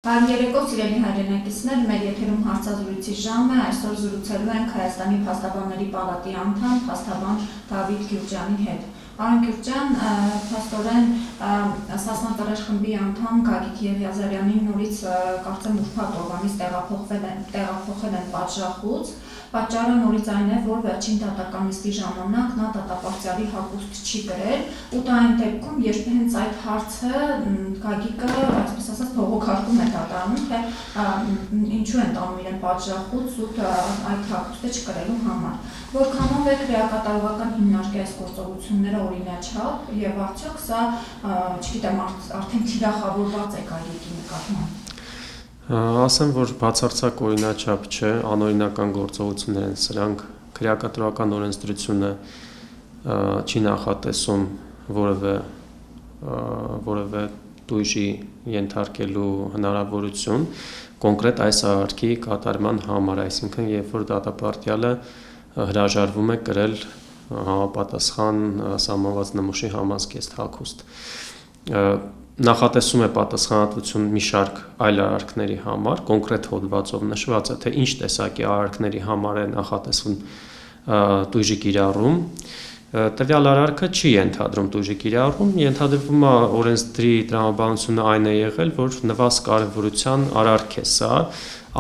Երեկո սիրելի հայրենակիցներ, մեր եթերում հարցազրույցի ժամ է, այսօր զրուցելու ենք Հայաստանի Փաստաբանների պալատի անդամ փաստաբան Դավիթ Գյուրջյանի հետ։ Պարոն Գյուրջյան, փաստորեն Սասնա Տռեժ խմբի անդամ Գագիկ Եղիազարյանին նորից կարծեմ ուրբաթ օրվանից տեղափոխել են պատժախոց։ Պատճառը նորից այն է, որ վերջին դատական նիստի ժամանակ նա դատապարտյալի հագուստ չի կրել, ու դա այն դեպքում, երբ հենց այդ հարցը Գագիկը, այսպես ասած, բողոքարկում է դատարանում, թե ինչու են տանում իրեն պատժախոց ու այդ հագուստը չկրելու համար։ Որքանով է քրեակատարողական հիմնարկի այս գործողությունները օրինաչափ եւ արդյոք սա, չգիտեմ, արդեն թիրախավորված է Գագիկի նկատմամբ։ Ասեմ, որ բացարձակ օրինաչափ չէ, անօրինական գործողություններ են սրանք, քրեակատարողական օրենսդրությունը չի նախատեսում որևէ տույժի ենթարկելու հնարավորություն կոնկրետ այս արարքի կատարման համար, այսինքն երբ որ դատապարտյալը հրաժարվում է կրել համապատասխան սահմանված նմուշի համազգեստ հագուստ։ Նախատեսում է պատասխանատվություն մի շարք այլ արարքների համար, կոնկրետ հոդվածով նշված է, թե ինչ տեսակի արարքների համար է նախատեսվում տույժի կիրառում։ Տվյալ արարքը չի ենթադրում տույժի կիրառում, ենթադրվում է օրենսդրի տրամաբանությունը այն է եղել, որ նվազ կարևորության արարք է սա,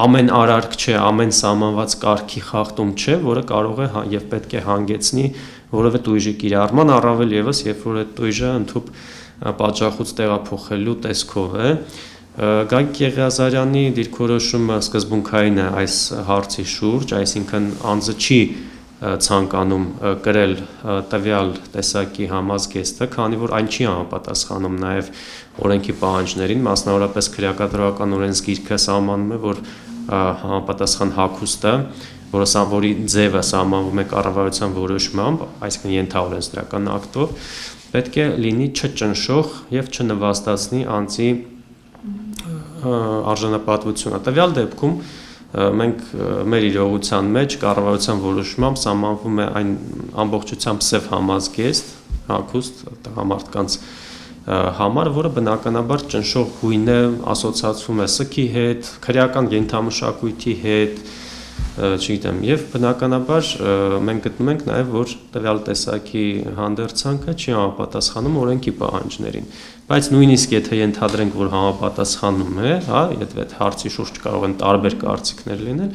ամեն արարք չէ, ամեն սահմանված կարգի խախտում չէ, որը կարող է եւ պետք է հանգեցնի որևէ տույժի կիրառման, առավել եւս, երբ որ այդ տույժը ընդհանուր պատժախոց տեղափոխելու տեսքով է։ Գագիկ Եղիազարյանի դիրքորոշումը սկզբունքային է այս հարցի շուրջ, այսինքն անձը չի ցանկանում կրել տվյալ տեսակի համազգեստը, քանի որ այն չի համապատասխանում նաև օրենքի պահանջներին, մասնավորապես քրեակատարողական օրենսգիրքը սահմանում է, որ համապատասխան հագուստը, որի ձևը սահմանվում է կառավարության որոշմամբ, այսինքն ենթաօրենսդրական ակտով, պետք է լինի չճնշող եւ չնվաստացնի անձի արժանապատվությունը։ Տվյալ դեպքում մենք մեր իրողության մեջ կառավարության որոշմամբ սահմանվում է այն ամբողջությամբ սև համազգեստ, հագուստ տղամարդկանց համար, որը բնականաբար ճնշող գույն է, ասոցացվում է սքի հետ, քրեական ենթամշակույթի հետ, չգիտեմ, եւ բնականաբար մենք գտնում ենք նաեւ, որ տվյալ տեսակի հանդերձանքը չի համապատասխանում օրենքի պահանջներին, բայց նույնիսկ եթե ենթադրենք, որ համապատասխանում է, հա, եթե այդ հարցի շուրջ կարող են տարբեր կարծիքներ լինել,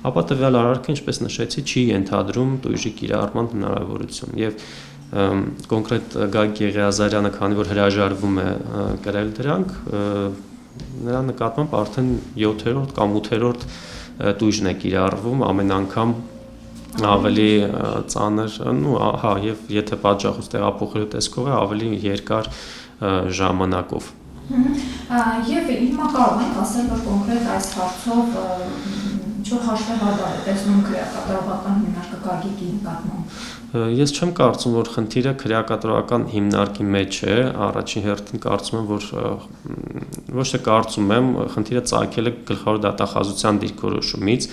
ապա տվյալ արարքը, ինչպես նշեցի, չի ենթադրում տույժի կիրառման հնարավորություն եւ կոնկրետ Գագիկ Եղիազարյանը, քանի որ հրաժարվում է կրել դրանք, նրա նկատմամբ արդեն 7-րդ կամ 8-րդ տույժն է կիրառվում, ամեն անգամ ավելի ծանր, հա, եւ եթե պատժախոց տեղափոխելու տեսքով է, ավելի երկար ժամանակով։ Եվ հիմա կարող ենք ասել, որ կոնկրետ այս հարցով ինչ-որ հաշվեհարդար է տեսնում քրեակատարողական հիմնարկը Գագիկի նկատմամբ։ Ես չեմ կարծում, որ խնդիրը քրեակատարողական հիմնարկի մեջ է, առաջին հերթին կարծում եմ, որ ոչ թե կարծում եմ, խնդիրը ծագել է գլխավոր դատախազության դիրքորոշումից,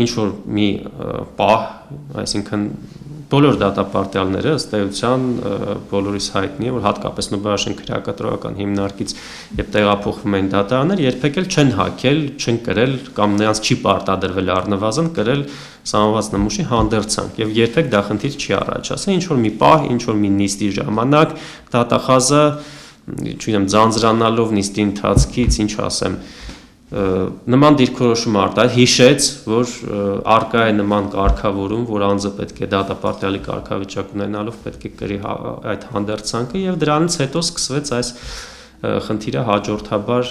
ինչ որ մի պահ, այսինքն բոլոր դատապարտյալները ըստ էության բոլորիս հայտնի է, որ հատկապես Նուբարաշեն քրեակատարողական հիմնարկից երբ տեղափոխվում են դատարաններ, երբեք էլ չեն հագել, չեն կրել կամ նրանց չի պարտադրվել առնվազն կրել սահմանված նմուշի հանդերձանք եւ երբեք դա խնդիր չի առաջացել, ինչ որ մի պահ, ինչ որ մի նիստի ժամանակ դատախազը, չգիտեմ, ձանձրանալով նիստի ընթացքից, ինչ ասեմ, նման դիրքորոշում արտահայտ հիշեց, որ արկա է նման կարգավորում, որ անձը պետք է դատապարտյալի կարգավիճակ ունենալով պետք է կրի այդ հանդերձանքը եւ դրանից հետո սկսվեց այս խնդիրը հաջորդաբար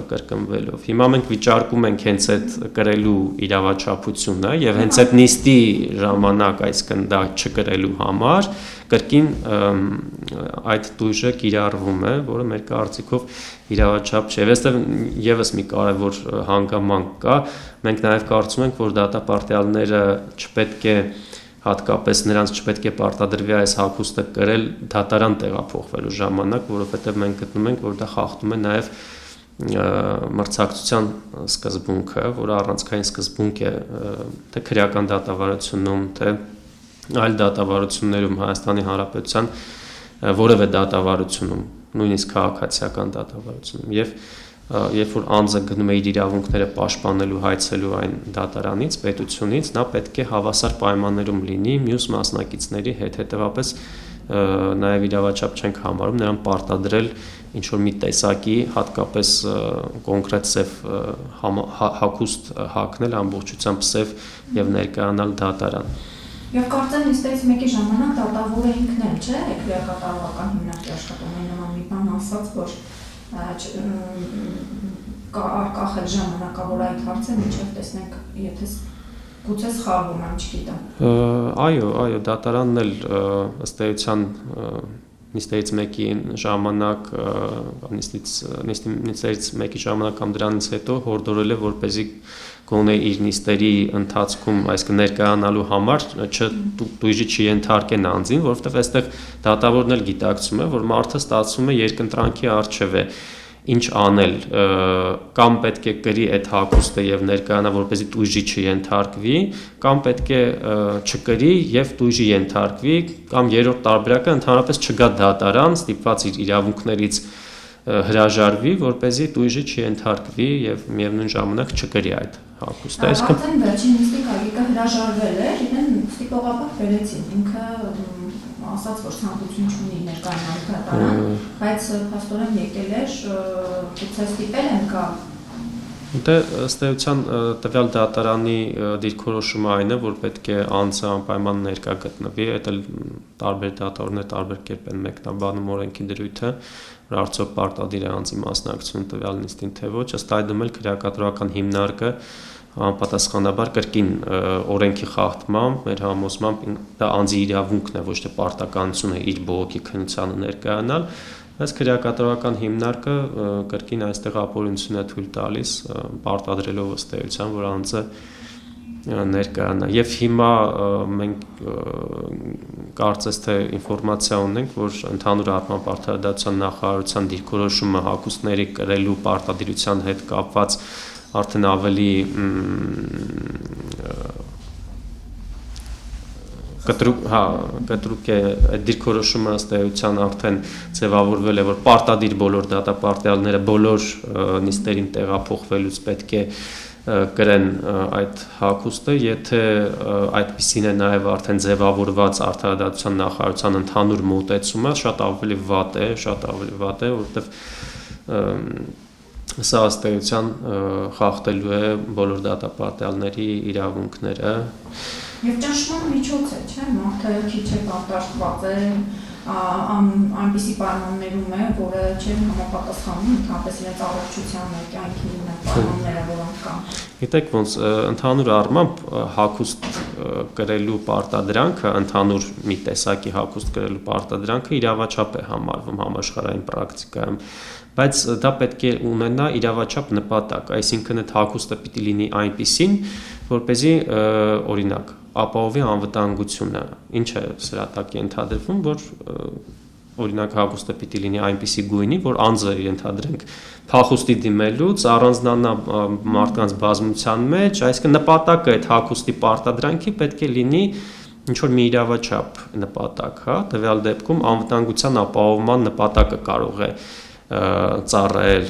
կրկնվելով։ Հիմա մենք վիճարկում ենք հենց այդ կրելու իրավաչափությունը եւ հենց այդ նիստի ժամանակ, այսինքն դա չկրելու համար կրկին այդ տույժը կիրառվում է, որը մեր կարծիքով իրավաչափ չէ։ Այստեղ եւս մի կարևոր հանգամանք կա։ Մենք նաեւ կարծում ենք, որ դատապարտյալները չպետք է հատկապես նրանց չպետք է պարտադրվի այս հագուստը կրել դատարան տեղափոխվելու ժամանակ, որովհետև մենք գտնում ենք, որ դա խախտում է նաև մրցակցության սկզբունքը, որը առանցքային սկզբունք է թե քրեական դատավարությունում, թե այլ դատավարություններում Հայաստանի Հանրապետության որևէ դատավարությունում, նույնիսկ քաղաքացիական դատավարությունում եւ երբ որ անձը գնում է իր իրավունքները պաշտպանելու հայցելու այն դատարանից, պետությունից, նա պետք է հավասար պայմաններում լինի մյուս մասնակիցների հետ, հետևաբար նաև իրավաչափ չենք համարում նրան պարտադրել ինչ որ մի տեսակի հատկապես կոնկրետ սև հագուստ հագնել ամբողջությամբ սև եւ ներկայանալ դատարան։ Եվ կարծեմ նիստերից մեկի ժամանակ դատավորը ինքն էլ չէ, քրեակատարողական հիմնարկի աշխատանքի նման մի բան ասաց, որ կախել ժամանակավոր այդ հարցը, մինչև տեսնենք, եթե գուցե սխալվում եմ, չգիտեմ։ Այո, դատարանն էլ ըստ էության նիստերից մեկի ժամանակ նիստերից մեկի ժամանակ կամ դրանից հետո հորդորել է որպեսզի գոնե իր նիստերի ընթացքում, այսինքն ներկայանալու համար տույժի չենթարկեն անձին, որովհետև այստեղ դատավորն էլ գիտակցում է, որ մարդը ստացվում է երկընտրանքի առջև է, ինչ անել, կամ պետք է կրի այդ հագուստը եւ ներկայանա, որպեսզի տույժի չենթարկվի, կամ պետք է չկրի եւ տույժի ենթարկվի, կամ երրորդ տարբերակը ընդհանրապես չգա դատարան, ստիպված իր իրավունքներից հրաժարվի, որպեսզի տույժի չենթարկվի եւ միևնույն ժամանակ չկրի այդ հագուստը։ Այսինքն վերջին նիստի կարգիկը հրաժարվել է, իրեն ստիպողաբար վերեցին, ինքը ասաց, որ ցանկություն չունի ներկայանալ դատարան, բայց փաստորեն եկել էր, գուցե ստիպել են կա։ Դե ըստ էության տվյալ դատարանի դիրքորոշումը այն է, որ պետք է անձը անպայման ներկա գտնվի, այդ էլ տարբեր դատավորներ տարբեր կերպ են մեկնաբանում օրենքի դրույթը, որ արդյոք պարտադիր է անձի մասնակցություն տվյալ նիստին թե ոչ, ըստ այդմ էլ քրեակատարողական հիմնարկը անպատասխանաբար կրկին օրենքի խախտմամբ մեր համոզմամբ դա անձի իրավունքն է, ոչ թե պարտականությունը իր բողոքի քննությանը ներկայանալ, բայց քրեակատարողական հիմնարկը կրկին այստեղ ապօրինություն է թույլ տալիս պարտադրելով ըստ էության, որ անձը ներկայանա։ Եվ հիմա մենք կարծես թե ինֆորմացիա ունենք, որ ընդհանուր առմամբ արդարադատության նախարարության դիրքորոշումը հագուստների կրելու պարտադիրության հետ կապված արդեն ավելի կտրուկ է այդ դիրքորոշումը ըստ էության արդեն ձևավորվել է, որ պարտադիր բոլոր դատապարտյալները բոլոր նիստերին տեղափոխվելուց պետք է կրեն այդ հագուստը, եթե այդպիսին է նաև արդեն ձևավորված արդարադատության նախարարության ընդհանուր մոտեցումը, շատ ավելի վատ է, որովհետև սա ըստ էության խախտելու է բոլոր դատապարտյալների իրավունքները։ Եվ ճնշման միջոց է, չէ՞, մարդը քիչ է պատրաստված է, այնպիսի պայմաններում է, որը չէ համապատասխանում ընդհանրապես իրենց առողջության կյանքի պայմանները, որոնք կան։ Գիտեք ոնց ընդհանուր առմամբ հագուստ կրելու պարտադրանքը, ընդհանուր մի տեսակի հագուստ կրելու պարտադրանքը իրավաչափ է համարվում համաշխարհային պրակտիկայում, բայց դա պետք է ունենա իրավաչափ նպատակ, այսինքն այդ հագուստը պիտի լինի այնպիսին, որպեսզի օրինակ ապահովի անվտանգությունը, ինչ է սրա տակ ենթադրվում, որ օրինակ հագուստը պիտի լինի այնպիսի գույնի, որ անձը ենթադրենք փախուստի դիմելուց առանձնանա մարդկանց բազմության մեջ, այսինքն նպատակը այդ հագուստի պարտադրանքի պետք է լինի ինչ որ մի իրավաչափ նպատակ, հա, տվյալ դեպքում անվտանգության ապահովման նպատակը կարող է ծառայել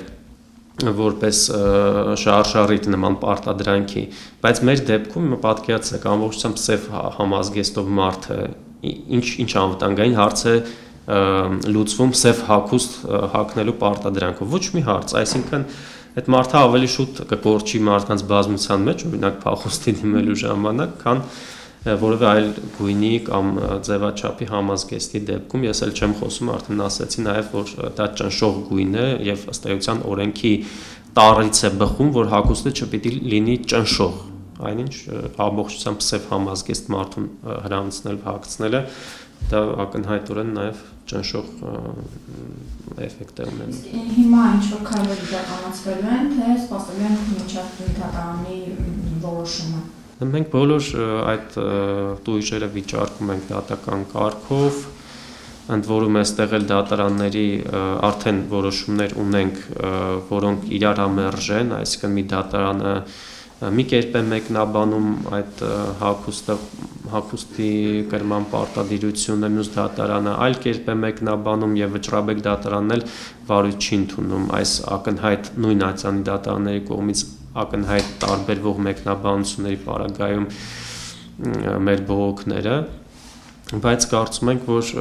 որպես շարժառիթ նման պարտադրանքի, բայց մեր դեպքում պատկերացրեք ամբողջությամբ սև համազգեստով մարդը ինչ անվտանգային հարց է լուծվում սև հագուստ հագնելու պարտադրանքով, ոչ մի հարց, այսինքն այդ մարդը ավելի շուտ կկորչի մարդկանց բազմության մեջ, օրինակ փախուստի դիմելու ժամանակ, քան որևէ այլ գույնի կամ ձևաչափի համազգեստի դեպքում, ես էլ չեմ խոսում, արդեն ասացի նաև, որ դա ճնշող գույն է եւ ըստ էության օրենքի տարրից է բխում, որ հագուստը չպիտի լինի ճնշող, այնինչ ամբողջությամբ սև համազգեստ մարդուն հրամցնել, հագցնելը դա ակնհայտորեն նաև ճնշող էֆեկտ է ունենում։ Հիմա ինչ որ քայլեր իրականացվելու են, թե սպասելու են միջազգային դատարանի որոշումը։ Մենք բոլոր այդ տույժերը վիճարկում ենք դատական կարգով, ընդ որում այստեղ էլ դատարանների արդեն որոշումներ ունենք, որոնք իրար համերժ են, այսինքն մի դատարանը մի կերպ է մեկնաբանում այդ հագուստի կրման պարտադիրությունը, մյուս դատարանը այլ կերպ է մեկնաբանում եւ Վճռաբեկ դատարանն էլ վարույթ չի ընդունում այս ակնհայտ նույն ատյանի դատարանների կողմից ակնհայտ տարբերվող մեկնաբանությունների պարագայում մեր բողոքները, բայց կարծում ենք, որ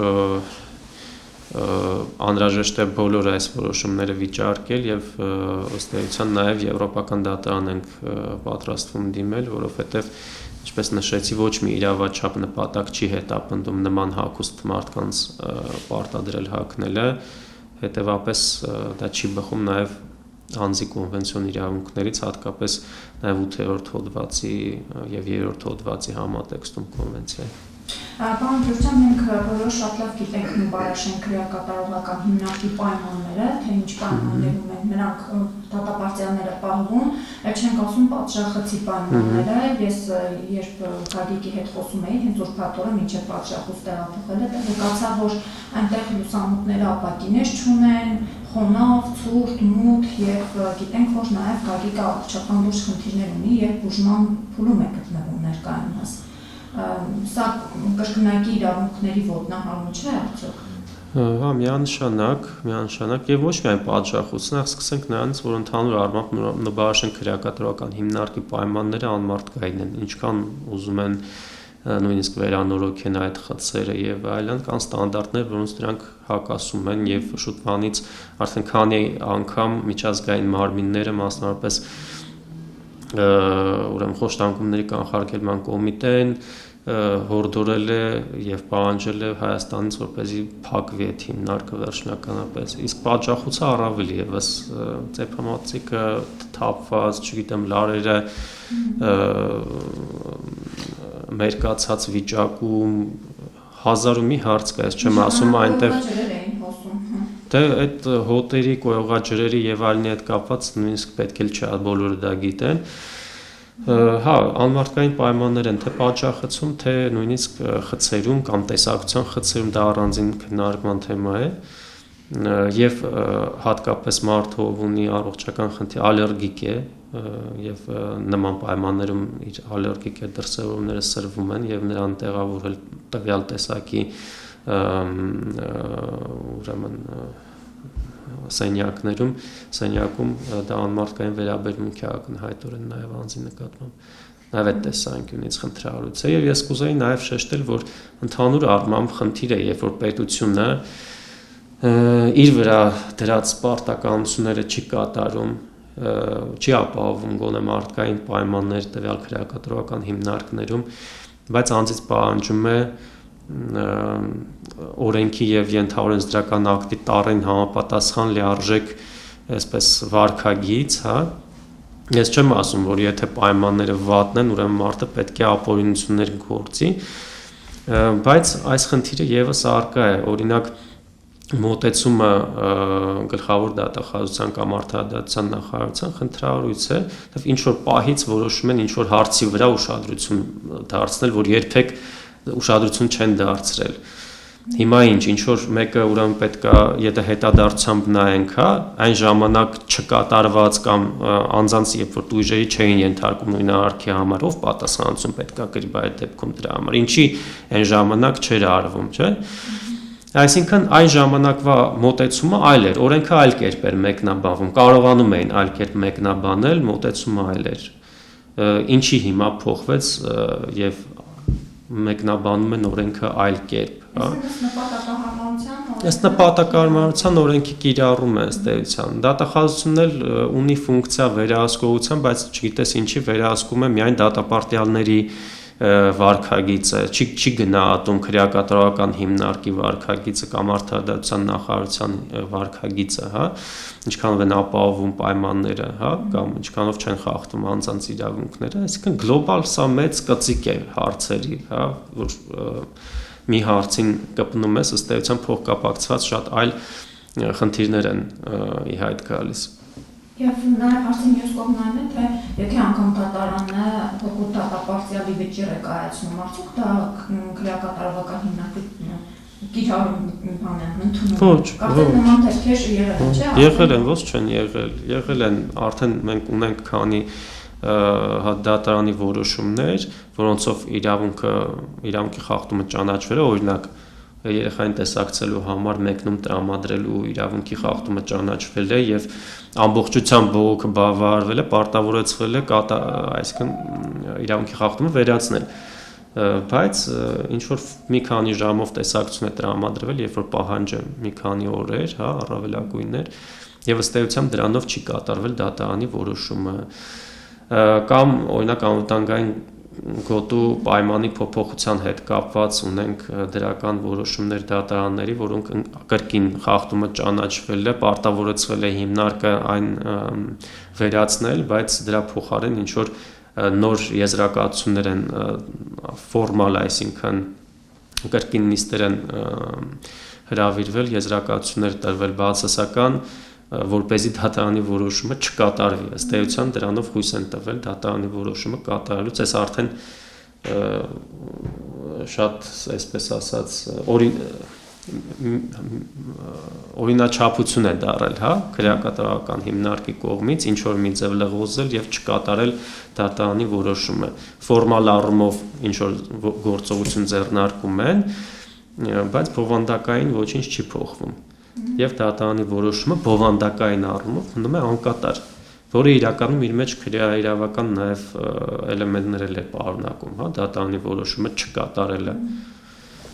անհրաժեշտ է բոլոր այս որոշումները վիճարկել եւ ըստ էության նաեւ եվրոպական դատարան ենք պատրաստվում դիմել, որովհետեւ ինչպես նշեցի, ոչ մի իրավաչափ նպատակ չի հետապնդում նման հագուստ մարդկանց պարտադրել հագնելը, հետեւաբար դա չի բխում նաեւ անձի կոնվենցիոն իրավունքներից, հատկապես նաեւ 8-րդ հոդվածի եւ 3-րդ հոդվածի համատեքստում կոնվենցիայի։ Պարոն Գյուրջյան, մենք բոլորը շատ լավ գիտենք Նուբարաշեն քրեակատարողական հիմնարկի պայմանները, թե ինչ պայմաններում են նրանք դատապարտյալները պահվում, այդ չենք ասում պատժախցի պայմանները, ես երբ Գագիկի հետ խոսում էի, հենց ուրբաթ օրը մինչև պատժախոց տեղափոխելը, տեղեկացա, որ այնտեղ լուսամուտները ապակիներ չունեն, խոնավ, ցուրտ, մութ եւ գիտենք, որ նաեւ Գագիկը առողջական լուրջ խնդիրներ ունի եւ բուժման փուլում է գտնվում ներկայումս։ Սա կրկնակի իրավունքների ոտնահարում չէ արդյոք։ Հա, միանշանակ եւ ոչ միայն պատժախոցն, սկսենք նրանից, որ ընդհանուր առմամբ Նուբարաշեն քրեակատարողական հիմնարկի պայմանները անմարդկային են, ինչքան ուզում են նույնիսկ վերանորոգեն այդ խցերը եւ այլն, կան ստանդարտներ, որոնց դրանք հակասում են եւ շուտվանից արդեն քանի անգամ միջազգային մարմինները մասնավորապես ուրեմն խոշտանգումների կանխարգելման կոմիտեն հորդորել է եւ պահանջել է Հայաստանից, որպեսզի փակվի այդ հիմնարկը վերջնականապես, իսկ պատժախոցը առավել եւս ծեփամածիկը թափված, չգիտեմ, լարերը մերկացած վիճակում հազար ու մի հարց կա, ես չեմ ասում այնտեղ դե այդ հոտերի, կոյողաջրերի եւ այլնի հետ կապված նույնիսկ պետք է չէ բոլորը դա գիտեն։ Հա, անմարդկային պայմաններ են թե պատժախցում, թե նույնիսկ խցերում կամ տեսակցության խցերում, դա առանձին քննարկման թեմա է եւ հատկապես մարդը ով ունի առողջական խնդիր, ալերգիկ է եւ նման պայմաններում իր ալերգիկ է դրսևորումները սրվում են եւ նրան տեղավորել տվյալ տեսակի ուրեմն սենյակում դա անմարդկային վերաբերմունք է ակնհայտորեն նաև անձի նկատմամբ նաև այդ տեսանկյունից խնդրահարույց է եւ ես կուզեի նաև շեշտել, որ ընդհանուր առմամբ խնդիրը, երբ որ պետությունը իր վրա դրած պարտականությունները չի կատարում, չի ապահովում գոնե մարդկային պայմաններ տվյալ քրեակատարողական հիմնարկներում, բայց անձից պահանջում է օրենքի եւ ենթաօրենսդրական ակտի տառին համապատասխան լիարժեք այսպես վարքագիծ, հա, ես չեմ ասում, որ եթե պայմանները վատն են, ուրեմն մարդը պետք է ապօրինություններ գործի, բայց այս խնդիրը եւս առկա է, օրինակ մոտեցումը գլխավոր դատախազության կամ արդարադատության նախարարության խնդրահարույց է, եւ ինչ որ պահից որոշում են ինչ որ հարցի վրա ուշադրություն դարձնել, որ երբեք ուշադրություն չեն դարձրել։ Հիմա ինչ որ մեկը ուրեմն պետքա, եթե հետադարձությամբ նայենք, հա, այն ժամանակ չկատարված կամ անձանց երբ որ տույժերի չէին ենթարկում նույն արարքի համար, ով պատասխանատվություն պետքա կրի այդ դեպքում դրա համար։ Ինչի այն ժամանակ չէր արվում, չէ՞։ Այսինքն այն ժամանակվա մոտեցումը այլ էր, օրենքը այլ կերպ էր մեկնաբանվում, կարողանում էին այլ կերպ մեկնաբանել, մոտեցումը այլ էր։ Ինչի հիմա փոխվեց եւ մեկնաբանում են օրենքը այլ կերպ, հա։ Ըստ նպատակահարմարության օրենքի կիրառում է ըստ էության։ Դատախազությունն էլ ունի ֆունկցիա վերահսկողության, բայց չգիտես ինչի վերահսկում է միայն դատապարտյալների վարքագիծը, չի գնահատում քրեակատարողական հիմնարկի վարքագիծը կամ արդարադատության նախարարության վարքագիծը, հա, ինչքանով են ապահովում պայմանները, հա, կամ ինչքանով չեն խախտում անձանց իրավունքները, այսինքն գլոբալ սա մեծ կծիկ է հարցերի, հա, որ մի հարցին կպնում ես, ըստ էության փոխկապակցված շատ այլ խնդիրներ են ի հայտ գալիս։ Եվ նաև արդեն մյուս կողմն այն է, թե եթե անգամ դատարանը փոքր դատապարտյալի վճիռ է կայացնում, արդյոք դա քրեակատարողական հիմնարկի կիրառում բան է ընդունում։ Ոչ, կարծես նման դեպքեր եղել են, չէ՞։ Եղել են, ոչ չեն եղել են, արդեն մենք ունենք քանի դատարանի որոշումներ, որոնցով իրավունքի խախտումը ճանաչվել է, օրինակ երեխային տեսակցելու համար մեկնում տրամադրելու իրավունքի խախտումը ճանաչվել է եւ ամբողջությամբ բողոքը բավարարվել է, պարտավորեցվել է այսինքն իրավունքի խախտումը վերացնել, բայց ինչ որ մի քանի ժամով տեսակցություն է տրամադրվել, երբ որ պահանջը մի քանի օրեր, հա, առավելագույններ, եւ ըստ էության դրանով չի կատարվել դատարանի որոշումը, կամ օրինակ անվտանգային գոտու պայմանի փոփոխության հետ կապված ունենք դրական որոշումներ դատարանների, որոնք կրկին խախտումը ճանաչվել է, պարտավորեցվել է հիմնարկը այն վերացնել, բայց դրա փոխարեն ինչ որ նոր եզրակացություններ են ֆորմալ, այսինքն կրկին նիստեր են հրավիրվել, եզրակացություններ տրվել բացասական, որպեսզի դատարանի որոշումը չկատարվի, ըստ էության դրանով հույս են տվել դատարանի որոշումը կատարելուց, այս արդեն շատ, այսպես ասած, օրինաչափություն է դարել, հա, քրեակատարական հիմնարկի կողմից ինչ որ մի ձև լղոզել եւ չկատարել դատարանի որոշումը, ֆորմալ առումով ինչ որ գործողություն ձեռնարկում են, բայց բովանդակային ոչինչ չի փոխվում։ Եվ դատարանի որոշումը բովանդակային առումով մնում է անկատար, որը իրականում իր մեջ քրեաիրավական նաև էլեմենտներ է պարունակում, հա, դատարանի որոշումը չկատարելը։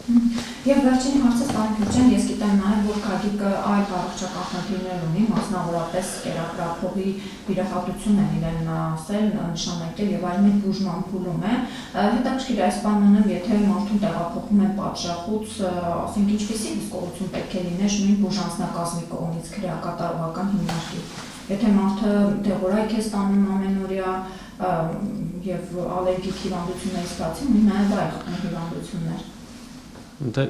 Եվ վերջին հարցը Տանջան, ես գիտեմ նաև, որ Գագիկը այլ առողջական խնդիրներ ունի, մասնավորապես կերակրափողի վիրահատություն են իրեն ասել, նշանակել եւ այլ մեկ բուժման փուլում է։ Հետաքրքիր այս պայմաններում, եթե մարդուն տեղափոխում են պատժախոց, ասենք ինչպեսի հսկողություն պետք է լիներ նույն բուժանձնակազմի կողմից քրեակատարողական հիմնարկի։ Եթե մարդը դեղորայք է ստանում ամենօրյա եւ ալերգիկ հիվանդությունների ստացի, ունի նաև այլ հիվանդություններ։ Դե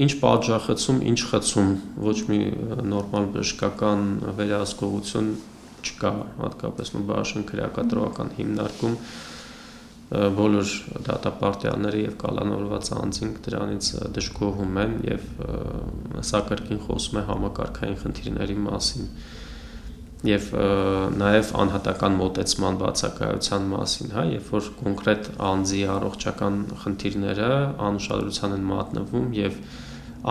ինչ պատժախցում, ինչ խցում, ոչ մի նորմալ բժշկական վերահսկողություն չկա, հատկապես բաշխն քրեակատարողական հիմնարկում բոլոր դատապարտիաները եւ կալանավորված անձինք դրանից դժգոհում են եւ սա կրկին խոսում է համակարգային խնդիրների մասին եւ նաեւ անհատական մոտեցման բացակայության մասին, հա, երբ որ կոնկրետ անձի առողջական խնդիրները անուշադրության են մատնվում եւ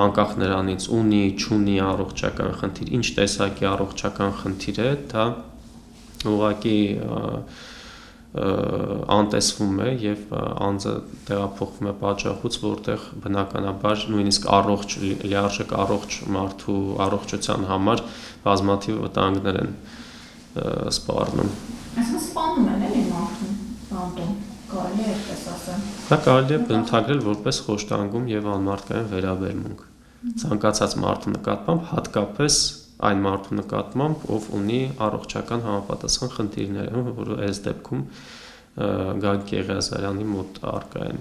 անկախ նրանից ունի, չունի առողջական խնդիր, ինչ տեսակի առողջական խնդիր է, դա ուղղակի անտեսվում է եւ անձը տեղափոխվում է պատժախոց, որտեղ բնականաբար նույնիսկ առողջ լիարժեք առողջ մարդու առողջության համար բազմաթիվ վտանգներ են սպառնում։ Այսինքն սպանում են էլի մարդուն, բանտում, կարելի է այդպես ասել։ Դա կարելի է բնութագրել որպես խոշտանգում եւ անմարդկային վերաբերմունք։ Ցանկացած մարդու նկատմամբ, հատկապես այն մարդու նկատմամբ, ով ունի առողջական համապատասխան խնդիրներ, որը այս դեպքում Գագիկ Եղիազարյանի մոտ առկա են։